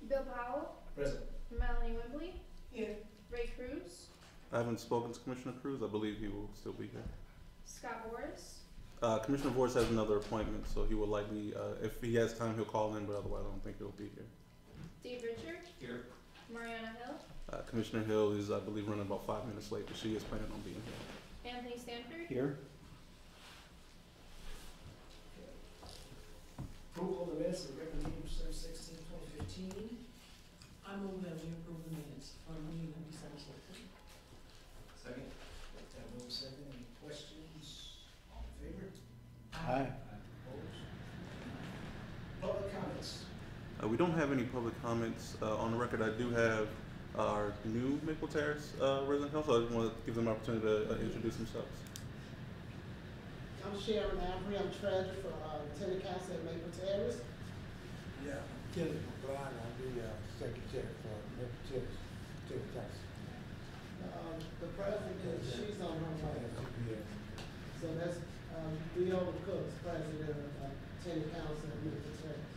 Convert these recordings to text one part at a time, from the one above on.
Bill Powell, Present. Melanie Wimbley, Here. Ray Cruz, I haven't spoken to Commissioner Cruz. I believe he will still be here. Scott Boris, Commissioner Vorse has another appointment, so he will likely, if he has time, he'll call in, but otherwise I don't think he'll be here. Dave Richard, Here. Mariana Hill, Commissioner Hill is, I believe, running about 5 minutes late, but she is planning on being here. Anthony Stanford, Here. Approval of the minutes of the regular meeting, December 16, 2015. I move that we approve the minutes for the meeting of December 16th. Second. That move second. Any questions? All in favor? Aye. Opposed? Public comments. We don't have any public comments. On the record, I do have our new Maple Terrace resident council. I just want to give them an opportunity to introduce themselves. I'm Sharon Avery. I'm treasurer for Tenant Council at Maple Terrace. Yeah, Kenneth McBride, I'm the secretary for Maple Terrace, Tenant Council. The president, she's on her way. Yeah. So that's Leona Cooks, president of Tenant Council at Maple Terrace.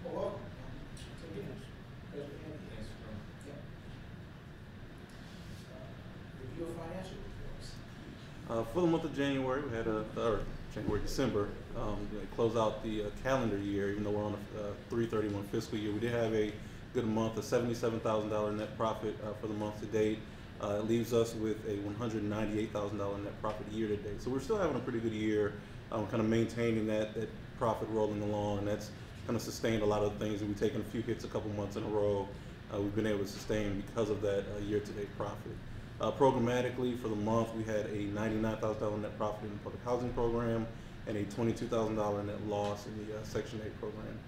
Well, welcome. So, yes. President Andy. Thanks for coming. Yeah. Review of financial reports. For the month of January, we had December, close out the calendar year, even though we're on a 3/31 fiscal year. We did have a good month, a $77,000 net profit for the month to date. It leaves us with a $198,000 net profit year to date. So we're still having a pretty good year, kind of maintaining that profit rolling along, and that's kind of sustained a lot of the things that we've taken a few hits a couple months in a row. We've been able to sustain because of that year-to-date profit. Programmatically, for the month, we had a $99,000 net profit in the public housing program and a $22,000 net loss in the Section 8 program.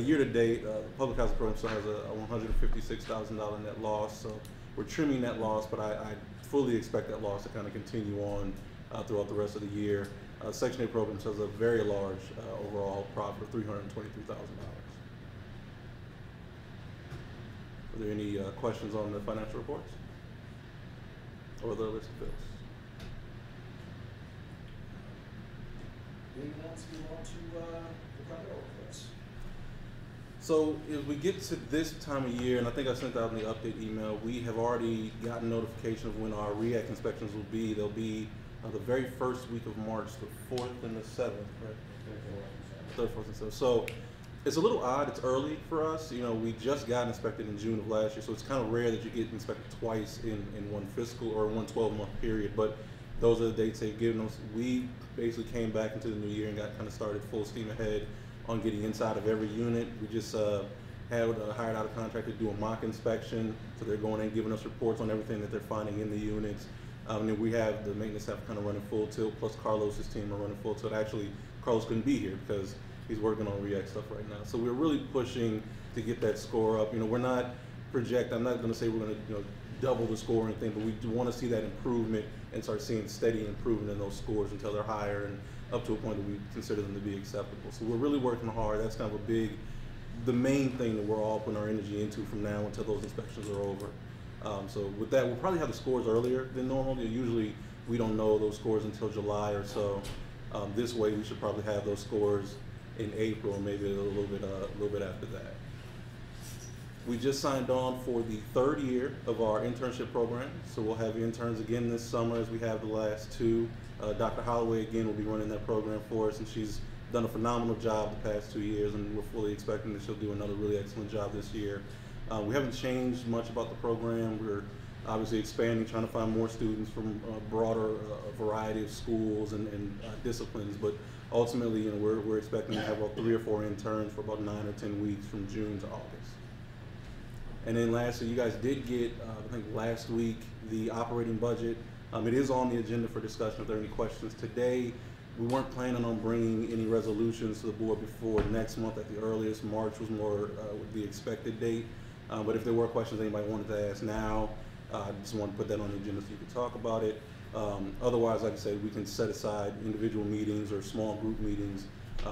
Year-to-date, the public housing program still has a $156,000 net loss, so we're trimming that loss, but I fully expect that loss to kind of continue on throughout the rest of the year. Section 8 program has a very large overall profit of $323,000. Are there any questions on the financial reports or the list of bills? Moving on to the capital reports. So as we get to this time of year, and I think I sent out in the update email, we have already gotten notification of when our REACT inspections will be. They'll be the very first week of March, the 4th and the 7th, right? 3rd, 4th, and 7th. So it's a little odd. It's early for us. You know, we just got inspected in June of last year, so it's kind of rare that you get inspected twice in one fiscal or one 12-month period. But those are the dates they've given us. We basically came back into the new year and got kind of started full steam ahead on getting inside of every unit. We just hired out a contractor to do a mock inspection, so they're going in and giving us reports on everything that they're finding in the units. And then we have the maintenance staff kind of running full tilt, plus Carlos's team are running full tilt. Actually, Carlos couldn't be here because he's working on REACT stuff right now. So we're really pushing to get that score up. You know, we're not I'm not going to say we're going to double the score or anything, but we do want to see that improvement and start seeing steady improvement in those scores until they're higher and up to a point that we consider them to be acceptable. So we're really working hard. That's kind of the main thing that we're all putting our energy into from now until those inspections are over. So with that, we'll probably have the scores earlier than normal. Usually we don't know those scores until July or so. This way we should probably have those scores in April, or maybe a little bit after that. We just signed on for the 3rd year of our internship program. So we'll have interns again this summer as we have the last 2. Dr. Holloway again will be running that program for us, and she's done a phenomenal job the past 2 years, and we're fully expecting that she'll do another really excellent job this year. We haven't changed much about the program. We're obviously expanding, trying to find more students from a broader variety of schools and disciplines, but ultimately, you know, we're expecting to have about 3 or 4 interns for about 9 or 10 weeks from June to August. And then lastly, you guys did get, I think last week, the operating budget. It is on the agenda for discussion if there are any questions. Today, we weren't planning on bringing any resolutions to the board before next month at the earliest. March was more the expected date. But if there were questions anybody wanted to ask now, I just want to put that on the agenda so you can talk about it. Otherwise, like I said, we can set aside individual meetings or small group meetings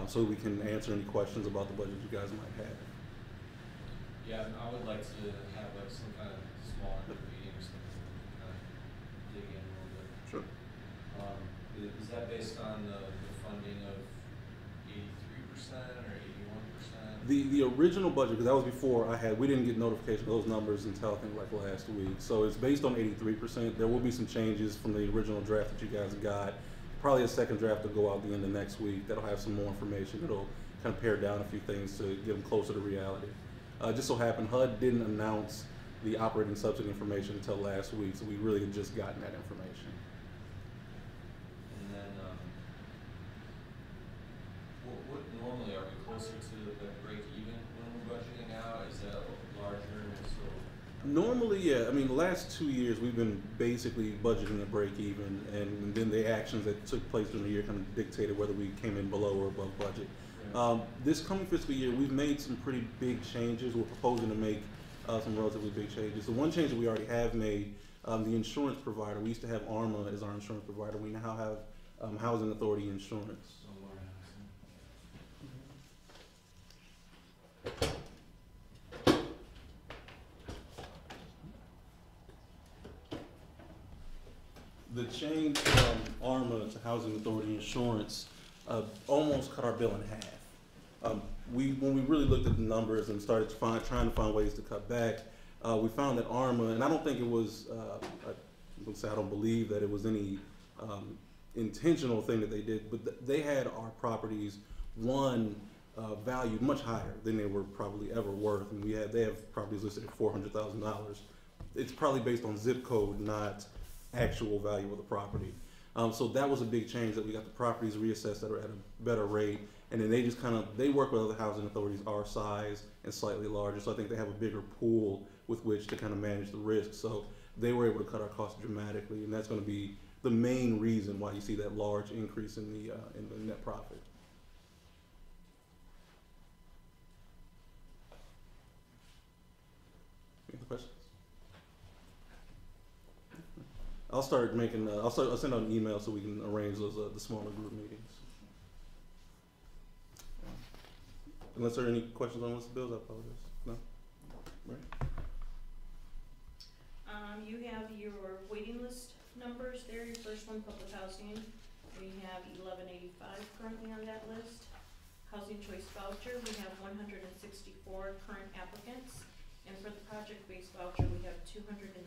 so we can answer any questions about the budget you guys might have. Yeah, I would like to have like some kind of small meeting or something to kind of dig in a little bit. Sure. Is that based on the funding of 83% or 81%? The original budget, because that was before we didn't get notification of those numbers until I think like last week. So it's based on 83%. There will be some changes from the original draft that you guys got. Probably a second draft will go out the end of next week. That'll have some more information. It'll kind of pare down a few things to get them closer to reality. Just so happened, HUD didn't announce the operating subsidy information until last week, so we really had just gotten that information. And then, what normally, are we closer to the break even when we're budgeting out? Is that larger, so? Normally, yeah. I mean, the last 2 years we've been basically budgeting at break even, and then the actions that took place during the year kind of dictated whether we came in below or above budget. Right. This coming fiscal year, we've made some pretty big changes. We're proposing to make some relatively big changes. The one change that we already have made, the insurance provider, we used to have ARMA as our insurance provider. We now have Housing Authority Insurance. Somewhere The change from ARMA to Housing Authority Insurance almost cut our bill in half. When we really looked at the numbers and started trying to find ways to cut back, we found that ARMA, and I don't think it was, I don't believe that it was any intentional thing that they did, but they had our properties, valued much higher than they were probably ever worth, and they have properties listed at $400,000. It's probably based on zip code, not actual value of the property. So that was a big change, that we got the properties reassessed at a better rate, and then they work with other housing authorities our size and slightly larger, so I think they have a bigger pool with which to kind of manage the risk. So they were able to cut our costs dramatically, and that's going to be the main reason why you see that large increase in the net profit. Any other questions? I'll send out an email so we can arrange those the smaller group meetings. Unless there are any questions on this bills, I apologize. No? Right. You have your waiting list numbers there. Your first one, public housing. We have 1185 currently on that list. Housing choice voucher, we have 164 current applicants. And for the project-based voucher, we have 292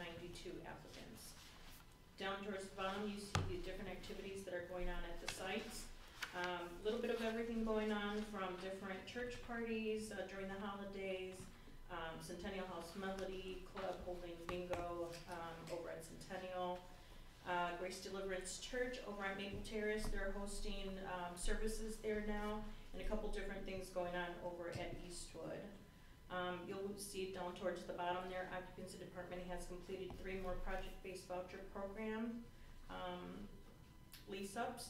applicants. Down towards the bottom, you see the different activities that are going on at the sites. A little bit of everything going on, from different church parties during the holidays, Centennial House Melody Club holding bingo over at Centennial. Grace Deliverance Church over at Maple Terrace, they're hosting services there now, and a couple different things going on over at Eastwood. You'll see down towards the bottom there, Occupancy Department has completed 3 more project-based voucher program lease-ups,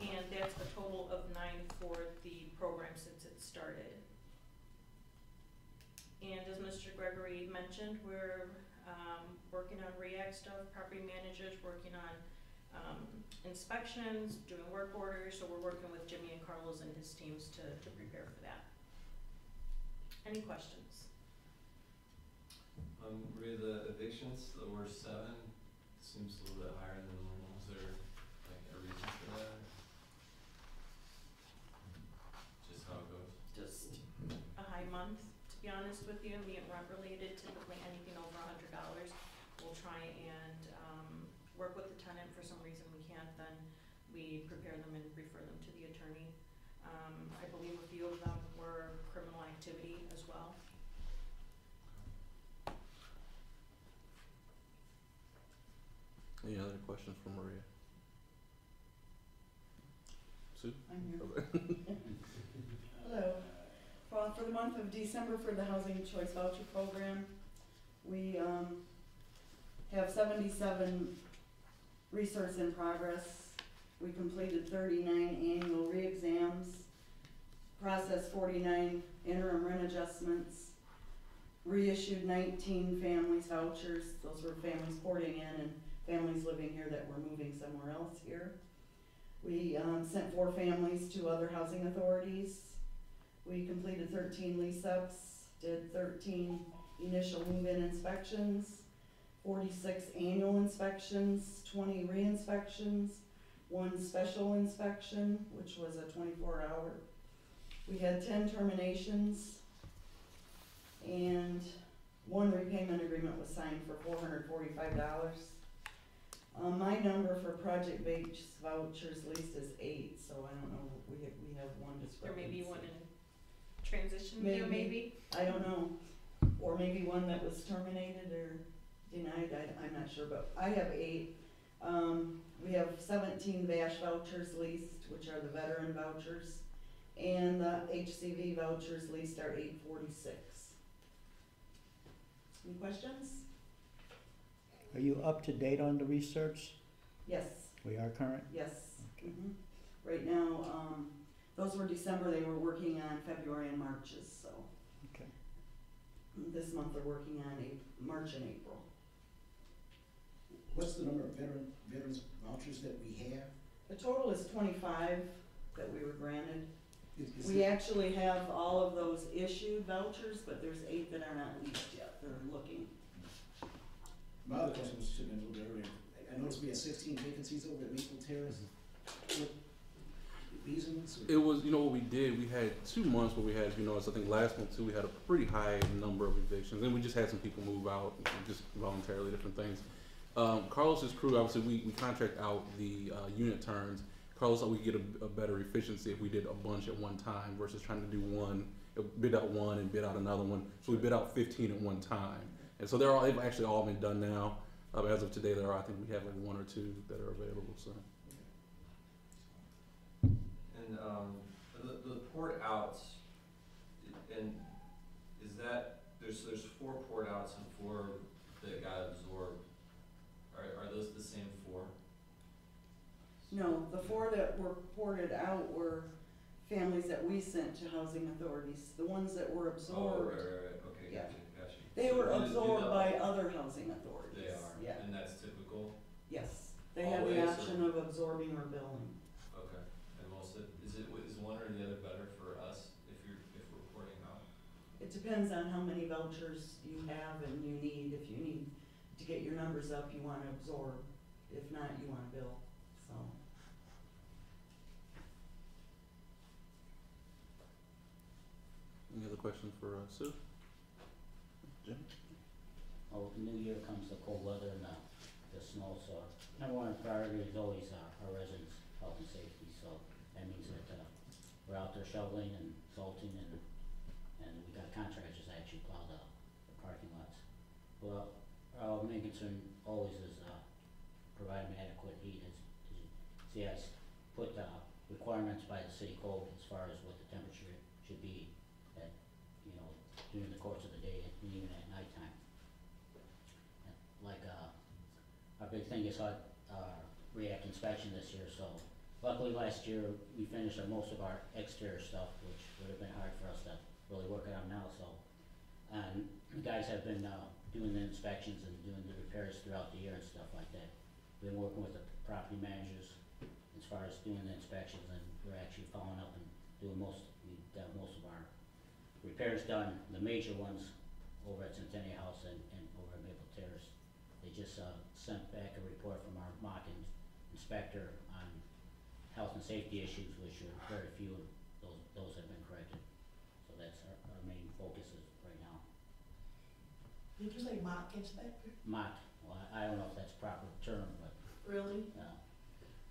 and that's a total of 9 for the program since it started. And as Mr. Gregory mentioned, we're working on REACT stuff, property managers working on inspections, doing work orders, so we're working with Jimmy and Carlos and his teams to prepare for that. Any questions? Maria, the evictions, the worst 7, seems a little bit higher than normal. Is there like a reason for that? Just how it goes? Just a high month, to be honest with you. We aren't related, typically anything over $100. We'll try and work with the tenant. For some reason we can't, then we prepare them and refer them to the attorney. I believe a few of them were criminal activity as well. Any other questions for Maria? Sue? I'm here. Okay. Hello. Well, for the month of December for the Housing Choice Voucher Program, we have 77 research in progress. We completed 39 annual re-exams, processed 49 interim rent adjustments, reissued 19 families vouchers. Those were families porting in and families living here that were moving somewhere else here. We sent 4 families to other housing authorities. We completed 13 lease-ups, did 13 initial move-in inspections, 46 annual inspections, 20 re-inspections, 1 special inspection, which was a 24-hour. We had 10 terminations, agreement was signed for $445. My number for project-based vouchers leased is 8, so I don't know, we have one There discrepancy. may be one in transition there, maybe? I don't know, or maybe one that was terminated or denied, I'm not sure, but I have 8. We have 17 VASH vouchers leased, which are the veteran vouchers, and the HCV vouchers leased are $846. Any questions? Are you up to date on the research? Yes, We are current? yes. Okay. Mhm. Right now, those were December, they were working on February and March's, so. Okay. This month they're working on March and April. What's the number of veterans vouchers that we have? The total is 25 that we were granted. Is We it- actually have all of those issued vouchers, but there's 8 that are not leased yet, they're looking. My other question was, should have been a little bit earlier. I noticed we had 16 vacancies over at Maple Terrace. What reasons? Or- It was, what we did, we had 2 months where we had, I think last month too, we had a pretty high number of evictions, and we just had some people move out, just voluntarily, different things. Carlos's crew, obviously, we contract out the unit turns. Carlos thought we could get a better efficiency if we did a bunch at one time versus trying to do one, bid out one and bid out another one. So we bid out 15 at one time. And so they've actually all been done now. As of today, I think we have like 1 or 2 that are available, so. And, the port outs, and is that, there's 4 port outs and 4 that got absorbed. Are those the same 4? No, the 4 that were ported out were families that we sent to housing authorities. The ones that were Oh, absorbed, right, okay, Yeah. gotcha. they So were do absorbed the- by other housing authorities. They are, Yeah, and that's typical? yes. They have the Always, or- option of absorbing or billing. Okay, and most of, is one or the other better for us if we're reporting out? It depends on how many vouchers you have and you need. If you need to get your numbers up, you wanna absorb. If not, you wanna bill, so. Any other questions for Sue? Jim? Oh, the new year comes the cold weather and the snow, so number one priority is always our residents' health and safety, so that means that we're out there shoveling and salting and we got contractors that actually plow the parking lots. Well, our main concern always is providing adequate heat. As you see, I put requirements by the city code as far as what the temperature should be at, during the course of the day and even at nighttime. Like, our big thing is our react inspection this year, so luckily last year we finished most of our exterior stuff, which would have been hard for us to really work it on now, so. And the guys have been doing the inspections and doing the repairs throughout the year and stuff like that. We've been working with the property managers as far as doing the inspections, and we're actually following up and doing we've got most of our repairs done, the major ones over at Centennial House and over at Maple Terrace. They just sent back a report from our mock inspector on health and safety issues, which are very few, and those have been corrected. So that's our main focus is right now. Did you say mock inspector? Mock, well, I don't know if that's a proper term, but, Really?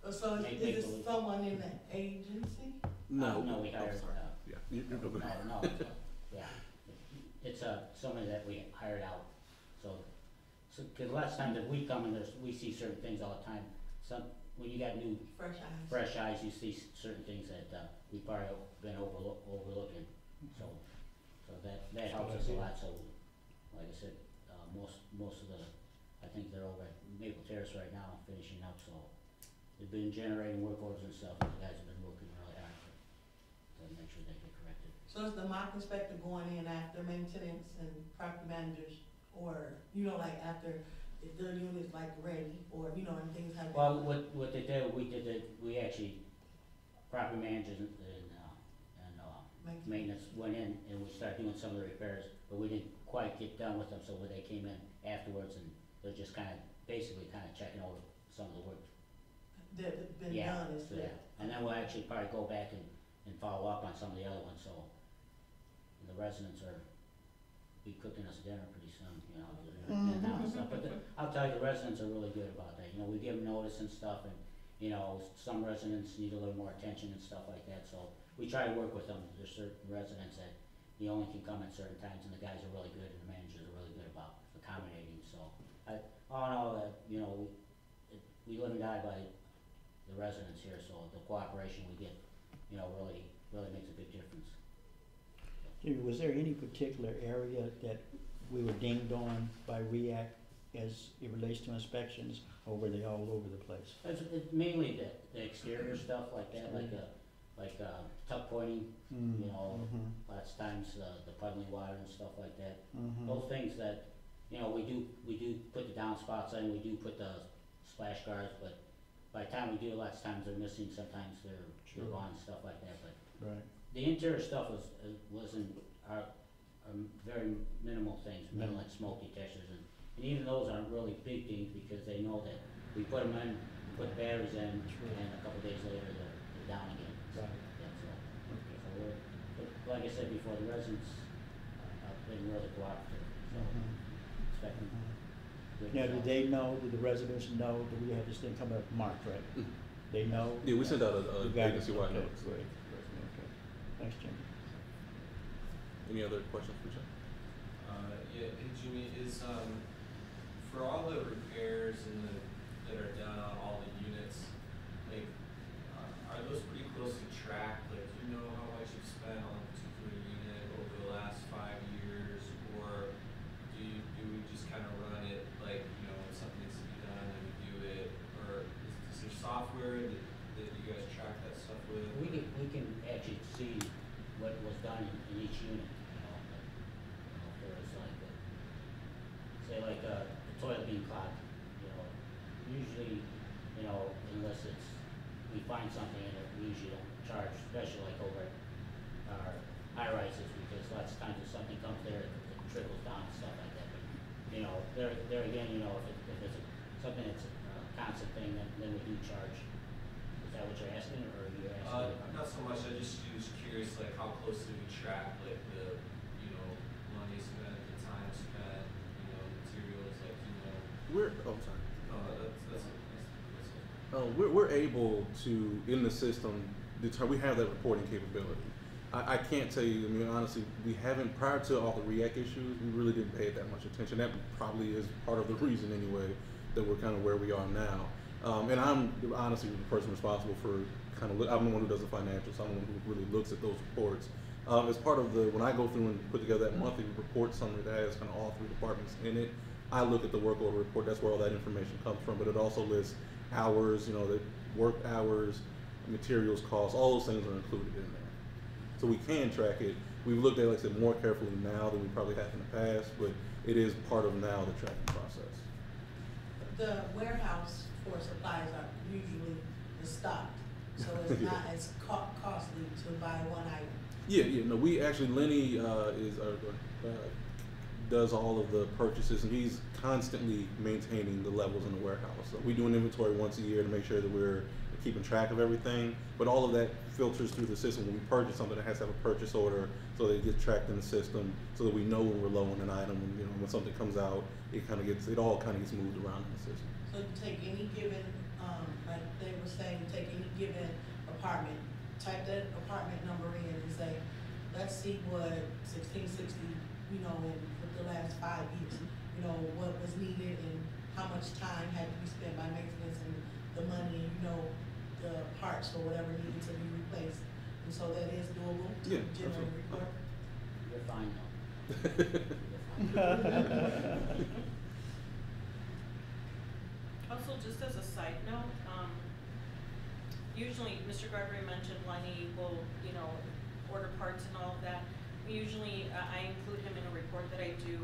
Make So is believe. this someone in the agency? No. no, we Oh, hired, sorry. Yeah, you're good. no, yeah. It's somebody that we hired out, so, cause lots of times if we come and we see certain things all the time. When you got new, Fresh eyes. fresh eyes, you see certain things that, we've probably been overlooking, so that helps us a lot, so, like I said, most of the, I think they're over at Maple Terrace right now, finishing up, so they've been generating work orders and stuff, and the guys have been working really hard to make sure they get corrected. So is the mock inspector going in after maintenance and property managers, or, like after if the unit's like ready, or, and things have. Well, what they did, we actually, property managers and maintenance went in and we started doing some of the repairs, but we didn't quite get done with them, so when they came in afterwards and they're just basically checking over some of the work. That been Yeah, done is so that. and then we'll actually probably go back and follow up on some of the other ones, so the residents are be cooking us dinner pretty soon, stuff, but I'll tell you, the residents are really good about that. You know, we give them notice and stuff, and, you know, some residents need a little more attention and stuff like that, so we try to work with them. There's certain residents that you only can come at certain times, and the guys are really good, and the managers are really good about accommodating, so all in all, you know, we live and die by the residents here, so the cooperation we get, you know, really makes a big difference. Jimmy, was there any particular area that we were dinged on by REAC as it relates to inspections, or were they all over the place? It's mainly the exterior stuff like that, like tuck pointing, you know, lots of times the puddling water and stuff like that. Those things that, you know, we do put the downspouts in, we do put the splash guards, but by the time we do, lots of times they're missing, sometimes they're gone, stuff like that, but. Right. The interior stuff wasn't our very minimal things, like smoke detectors, and even those aren't really big things because they know that we put them in, put batteries in, and a couple days later they're down again. So, but like I said before, the residents have been really cooperative, so expect them. Now, did the residents know that we had this thing coming up in March, right? They know? Yeah, we sent out a agency-wide okay, notice. great. Okay. Thanks, Jimmy. Any other questions for Chuck? Yeah, hey Jimmy, is for all the repairs that are done on all the units, like, are those pretty closely tracked? Like, do you know how much you've spent on a particular unit over the last 5 years, or do we just kind of run it like, you know, when something needs to be done and we do it, or is there software that you guys track that stuff with? We can actually see what was done in each unit, you know, but, you know, if there was like say like the toilet being clogged, you know, usually, you know, unless we find something in it, we usually don't charge, especially like over at our high rises, because lots of times if something comes there, it trickles down and stuff like that, but, you know, there again, you know, if it's something that's a constant thing, then we do charge. Is that what you're asking, or are you asking? Not so much. I just was curious, like, how closely we track, like, the, you know, money spent, the time spent, you know, materials, like, you know. We're able to, in the system, we have that reporting capability. I can't tell you, I mean, honestly, we haven't, prior to all the REAC issues, we really didn't pay it that much attention. That probably is part of the reason, anyway, that we're kind of where we are now. And I'm honestly the person responsible for I'm the one who does the financials, so I'm the one who really looks at those reports. As part of when I go through and put together that monthly report summary that has kind of all 3 departments in it, I look at the work order report. That's where all that information comes from, but it also lists hours, you know, the work hours, materials costs, all those things are included in there. So we can track it. We've looked at it, like I said, more carefully now than we probably have in the past, but it is part of now the tracking process. The warehouse for supplies are usually stocked, so it's not as costly to buy one item. Yeah, no, we actually, Lenny does all of the purchases, and he's constantly maintaining the levels in the warehouse. So we do an inventory once a year to make sure that we're keeping track of everything, but all of that filters through the system. When we purchase something, it has to have a purchase order so that it gets tracked in the system, so that we know when we're low on an item, and you know, when something comes out, it all kind of gets moved around in the system. So you take any given, like they were saying, take any given apartment, type that apartment number in and say, let's see what 1660, you know, in the last 5 years, you know, what was needed and how much time had to be spent by maintenance and the money, and, you know, the parts or whatever needed to be replaced. And so that is doable to generate a report. You're fine now. Also, just as a side note, usually Mr. Gregory mentioned Lenny will, you know, order parts and all of that. Usually, I include him in a report that I do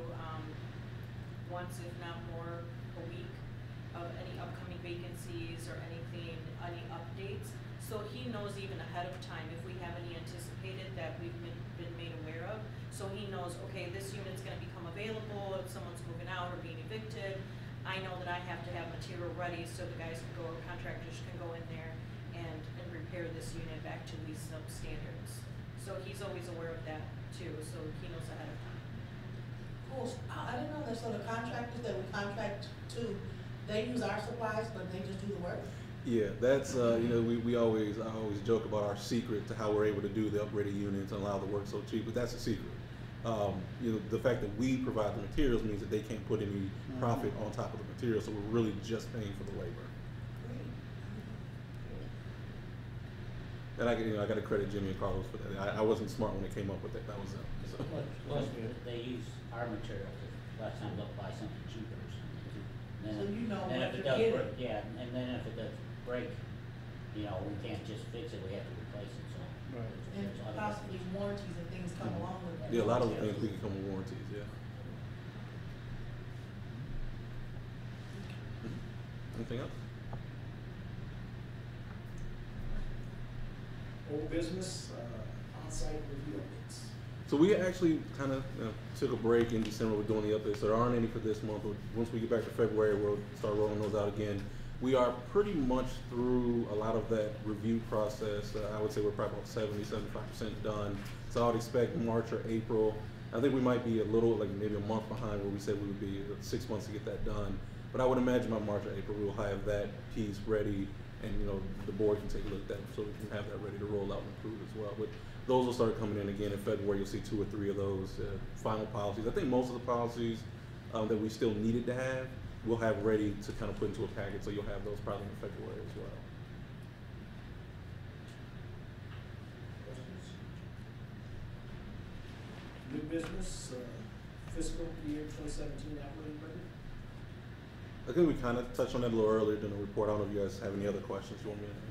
once, if not more, a week of any upcoming vacancies or anything, any updates. So he knows even ahead of time if we have any anticipated that we've been made aware of. So he knows, okay, this unit's gonna become available if someone's moving out or being evicted. I know that I have to have material ready so the guys can go, or contractors can go in there and repair this unit back to these standards. So he's always aware of that too, so he knows ahead of time. Cool. I didn't know So the contractors that we contract to, they use our supplies, but they just do the work? Yeah, that's, you know, I always joke about our secret to how we're able to do the upgraded units and allow the work so cheap, but that's a secret. You know, the fact that we provide the materials means that they can't put any profit on top of the material, so we're really just paying for the labor. And I got to credit Jimmy and Carlos for that. I wasn't smart when they came up with that. That was them. So. Plus, they use our material to, a lot of times they'll buy something cheaper or something too. So you know then what if it you're does getting. break, yeah, and then if it does break, you know, we can't just fix it, we have to replace it, so. Right. And there's other possibly methods. warranties and things come along with that. Yeah, a lot of the things we can come with warranties. Yeah. Anything else? Old business, on-site review updates. So we actually kind of took a break in December with doing the updates. So there aren't any for this month. But once we get back to February, we'll start rolling those out again. We are pretty much through a lot of that review process. I would say we're probably about 70–75% done. So I would expect March or April. I think we might be a little, like maybe a month behind where we said we would be 6 months to get that done. But I would imagine by March or April we'll have that piece ready, and you know the board can take a look at that so we can have that ready to roll out and approve as well. But those will start coming in again in February. You'll see 2 or 3 of those final policies. I think most of the policies that we still needed to have, we'll have ready to kind of put into a package. So you'll have those probably in February as well. Questions? New business, fiscal year 2017 operating budget. I think we kind of touched on that a little earlier during the report. I don't know if you guys have any other questions you want me to answer.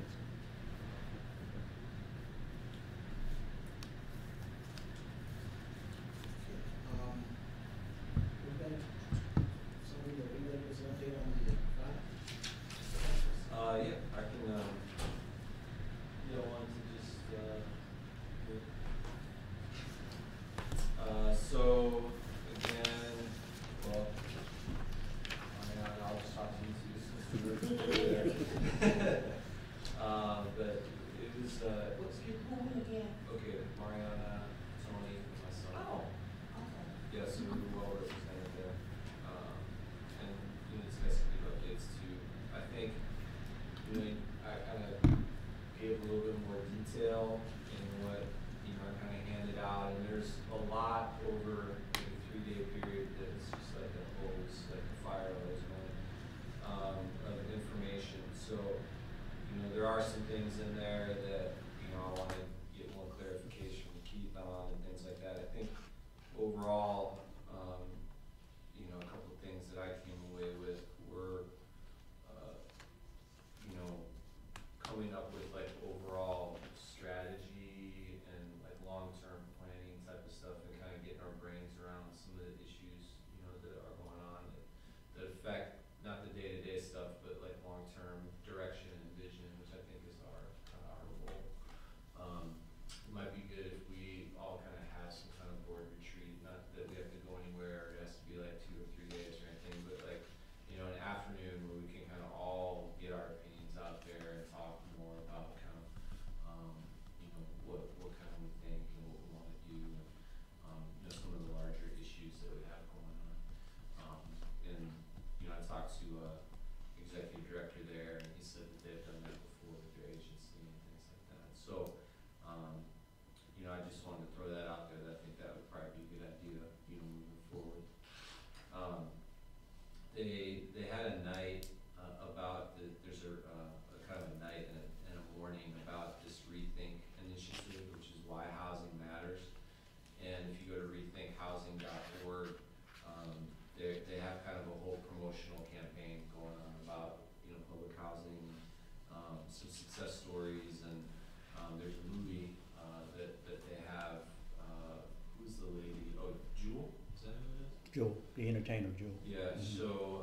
Yeah, I can, want to just, so, again, well, I'll just talk to you two. But it was, What's your home again? okay, Mariana, Tony, and myself. Oh, okay. Yeah, so we were well represented there. And, discussing the updates too. I think, I kind of gave a little bit more detail in what, I kind of handed out, and there's a lot over a 3-day period that is just like a hose, like a fire hose, of information. So, there are some things in there that, I want to get more clarification with Keith on and things like that. I think overall, a couple of things that I came away with were, coming up with like overall strategy and like long-term planning type of stuff, and kind of getting our brains around some of the issues, that are going on that affect not the day-to-day stuff, but like long-term direction and vision, which I think is our role. It might be good if we all kind of have some kind of board retreat, not that we have to go anywhere, it has to be like 2 or 3 days or anything, but like, an afternoon where we can kind of all get our opinions out there and talk more about kind of, what kind of we think and what we want to do, and, some of the larger issues that we have going on. And, I talked to, executive director there, and he said that they've done that before with their agency and things like that. So, I just wanted to throw that out there, that I think that would probably be a good idea, moving forward. They had a night about there's a kind of a night and a morning about this Rethink initiative, which is why housing matters. And if you go to rethinkhousing.org, they have kind of a whole promotional campaign going on about public housing, some success stories, and there's a movie that they have. Who's the lady? Oh, Jewel. Is that who it is? Jewel, the entertainer Jewel. Yeah, so,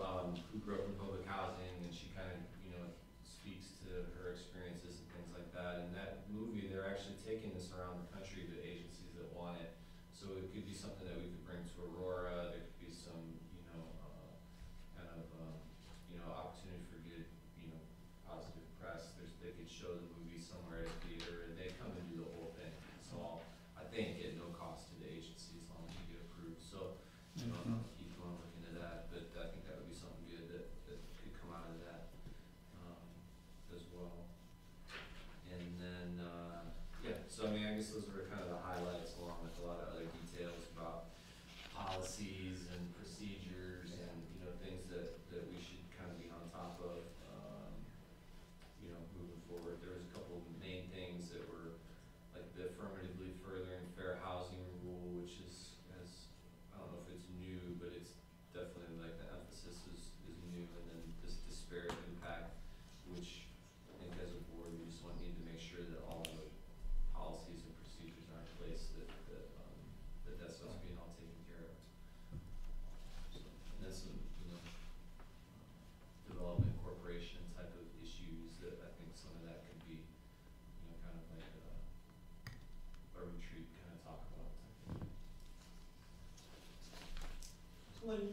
who grew up in public housing, and she kind of, speaks to her experiences and things like that. And that movie, they're actually taking this around the country to agencies that want it. So it could be something that we could bring to Aurora. There could be some, kind of, opportunity for good, positive press. They could show the movie somewhere at a theater, and they come and do the whole thing. It's all, I think, at no cost to the agency as long as you get approved. So, Keith, you want to look into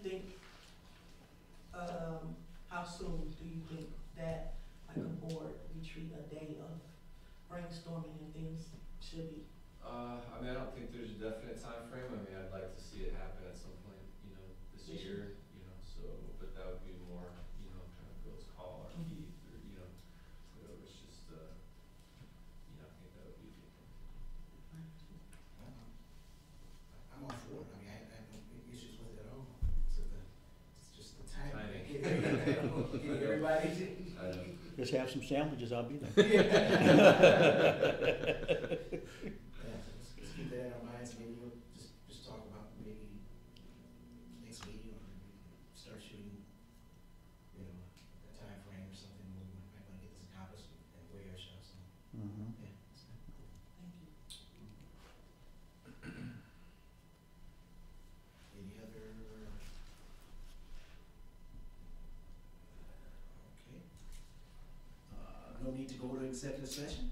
think, how soon do you think that, like a board retreat, a day of brainstorming and things should be? I mean, I don't think there's a definite time frame. I mean, I'd like to see it happen at some point, you know, this year, you know, so, but that would be more, you know, kind of Bill's call or Keith or, you know, whatever, it's just, you know, I think that would be good. I'm all for it, I mean, I have no issues with it at all, it's just the timing. Get everybody. I know. Just have some sandwiches, I'll be there. Yeah, so let's keep that in our minds, maybe we'll just talk about maybe next meeting, or we can start shooting, you know, a time frame or something, where we might wanna get this accomplished and weigh ourselves, so, Mhm. yeah. That's good. Thank you. Any other? Okay. No need to go to executive session?